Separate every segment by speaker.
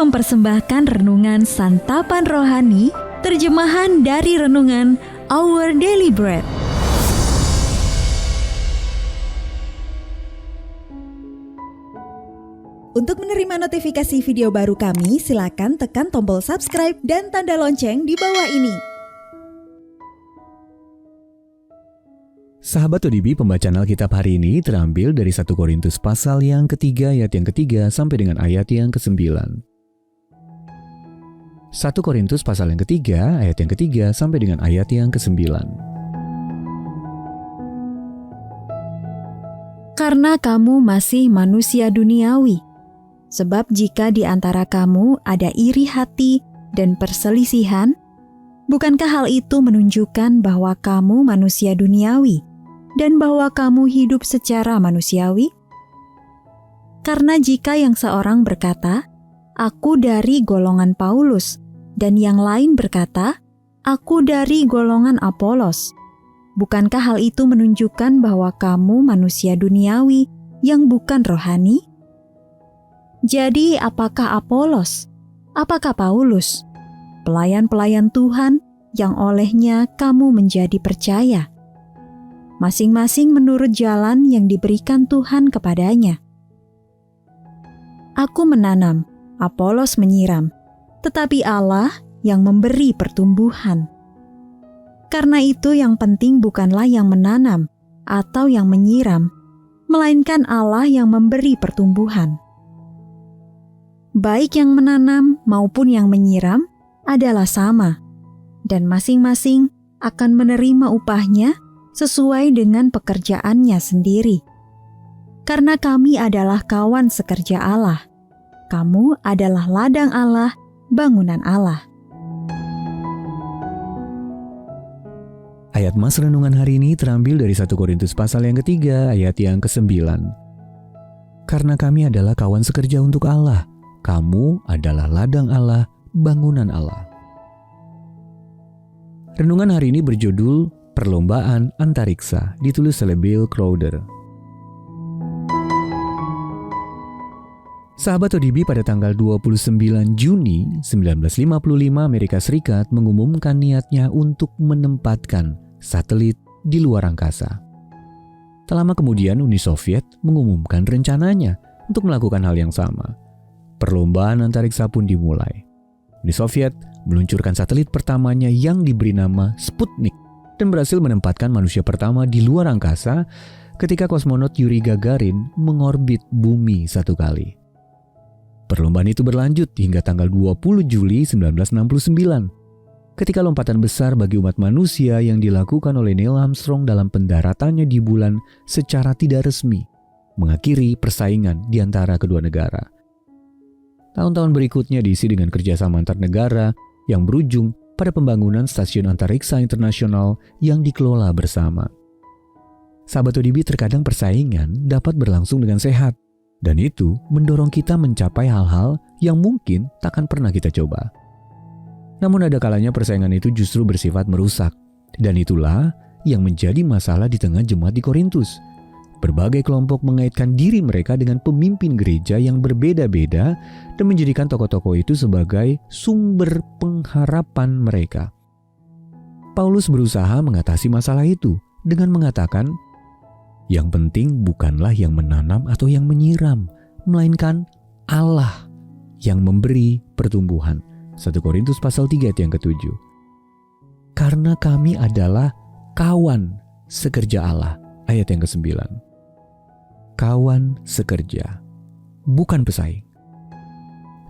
Speaker 1: mempersembahkan renungan Santapan Rohani, terjemahan dari renungan Our Daily Bread.
Speaker 2: Untuk menerima notifikasi video baru kami, silakan tekan tombol subscribe dan tanda lonceng di bawah ini.
Speaker 3: Sahabat ODB, pembacaan Alkitab hari ini terambil dari 1 Korintus pasal yang ketiga ayat yang ketiga sampai dengan ayat yang ke-9. 1 Korintus pasal yang ketiga ayat yang ketiga sampai dengan ayat yang ke-9.
Speaker 1: Karena kamu masih manusia duniawi, sebab jika di antara kamu ada iri hati dan perselisihan, bukankah hal itu menunjukkan bahwa kamu manusia duniawi dan bahwa kamu hidup secara manusiawi? Karena jika yang seorang berkata, "Aku dari golongan Paulus," dan yang lain berkata, "Aku dari golongan Apolos," bukankah hal itu menunjukkan bahwa kamu manusia duniawi yang bukan rohani? Jadi apakah Apolos? Apakah Paulus? Pelayan-pelayan Tuhan yang olehnya kamu menjadi percaya, masing-masing menurut jalan yang diberikan Tuhan kepadanya. Aku menanam, Apolos menyiram, tetapi Allah yang memberi pertumbuhan. Karena itu yang penting bukanlah yang menanam atau yang menyiram, melainkan Allah yang memberi pertumbuhan. Baik yang menanam maupun yang menyiram adalah sama, dan masing-masing akan menerima upahnya sesuai dengan pekerjaannya sendiri. Karena kami adalah kawan sekerja Allah, kamu adalah ladang Allah, bangunan Allah.
Speaker 3: Ayat mas renungan hari ini terambil dari 1 Korintus pasal yang ketiga ayat yang ke-9. Karena kami adalah kawan sekerja untuk Allah, kamu adalah ladang Allah, bangunan Allah. Renungan hari ini berjudul Perlombaan Antariksa, ditulis oleh Bill Crowder. Sahabat ODB, pada tanggal 29 Juni 1955 Amerika Serikat mengumumkan niatnya untuk menempatkan satelit di luar angkasa. Tak lama kemudian Uni Soviet mengumumkan rencananya untuk melakukan hal yang sama. Perlombaan antariksa pun dimulai. Uni Soviet meluncurkan satelit pertamanya yang diberi nama Sputnik dan berhasil menempatkan manusia pertama di luar angkasa ketika kosmonot Yuri Gagarin mengorbit bumi satu kali. Perlombaan itu berlanjut hingga tanggal 20 Juli 1969, ketika lompatan besar bagi umat manusia yang dilakukan oleh Neil Armstrong dalam pendaratannya di bulan secara tidak resmi, mengakhiri persaingan di antara kedua negara. Tahun-tahun berikutnya diisi dengan kerjasama antar negara yang berujung pada pembangunan stasiun antariksa internasional yang dikelola bersama. Sahabat ODB, terkadang persaingan dapat berlangsung dengan sehat, dan itu mendorong kita mencapai hal-hal yang mungkin takkan pernah kita coba. Namun ada kalanya persaingan itu justru bersifat merusak, dan itulah yang menjadi masalah di tengah jemaat di Korintus. Berbagai kelompok mengaitkan diri mereka dengan pemimpin gereja yang berbeda-beda dan menjadikan tokoh-tokoh itu sebagai sumber pengharapan mereka. Paulus berusaha mengatasi masalah itu dengan mengatakan, yang penting bukanlah yang menanam atau yang menyiram, melainkan Allah yang memberi pertumbuhan. 1 Korintus pasal 3 ayat yang ke-7. Karena kami adalah kawan sekerja Allah, ayat yang ke-9. Kawan sekerja, bukan pesaing.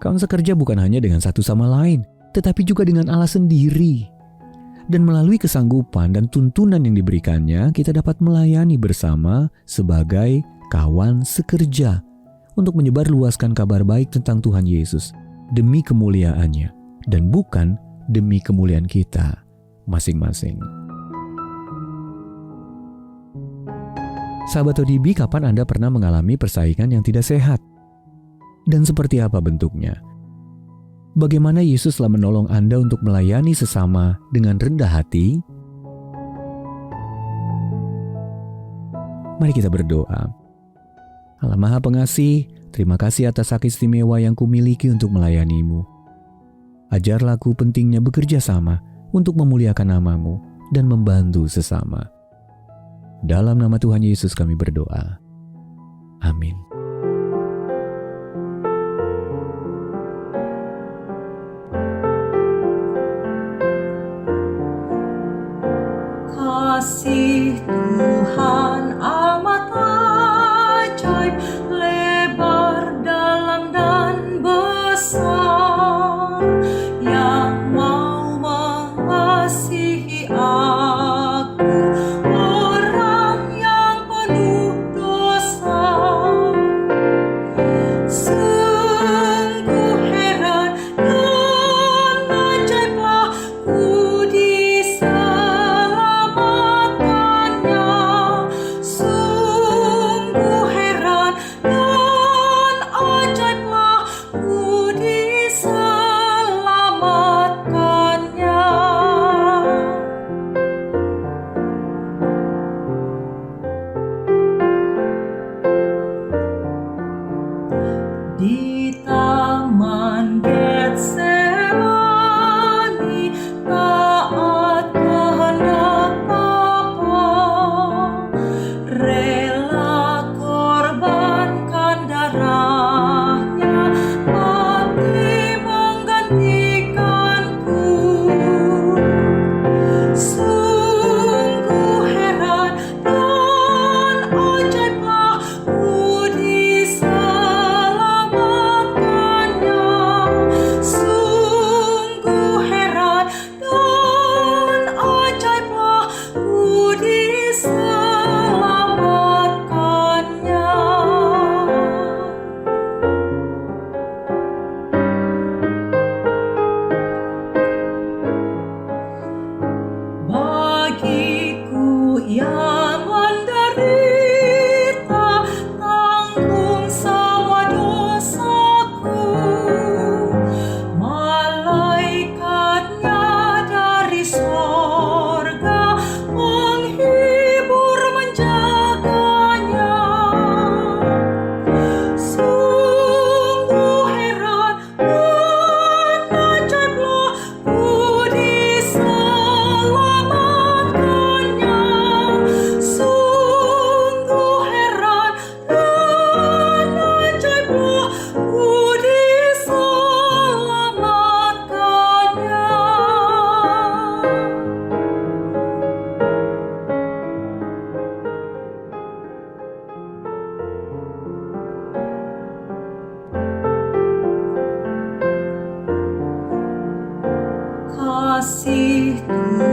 Speaker 3: Kawan sekerja bukan hanya dengan satu sama lain, tetapi juga dengan Allah sendiri. Dan melalui kesanggupan dan tuntunan yang diberikannya, kita dapat melayani bersama sebagai kawan sekerja untuk menyebarluaskan kabar baik tentang Tuhan Yesus demi kemuliaannya dan bukan demi kemuliaan kita masing-masing. Sahabat ODB, kapan Anda pernah mengalami persaingan yang tidak sehat? Dan seperti apa bentuknya? Bagaimana Yesus telah menolong Anda untuk melayani sesama dengan rendah hati? Mari kita berdoa. Allah Maha Pengasih, Terima kasih atas hak istimewa yang kumiliki untuk melayanimu. Ajarlah aku pentingnya bekerja sama untuk memuliakan nama-Mu dan membantu sesama. Dalam nama Tuhan Yesus kami berdoa. Amin.
Speaker 4: Kasih Tuhan amat ajaib, lebar, dalam, dan besar, yang mau mengasihi aku, orang yang penuh dosa. Sungguh heran dan ajaiblah ku diselamatkannya. Sungguh heran dan ajaiblah ku diselamatkannya. Di taman Getsemani, taat kehendak Bapa, rela korbankan darahnya, mati menggantikanku. Sungguh heran dan ajaiblah ku diselamatkannya. Sungguh heran dan ajaiblah ku diselamatkannya. Bagiku yang menderita, tanggung semua dosaku, malaikatnya dari sorga menghibur menjaganya. Sungguh heran dan ajaiblah ku diselamatkannya. Sungguh heran dan ajaiblah ku diselamatkannya. Kasih Tuhan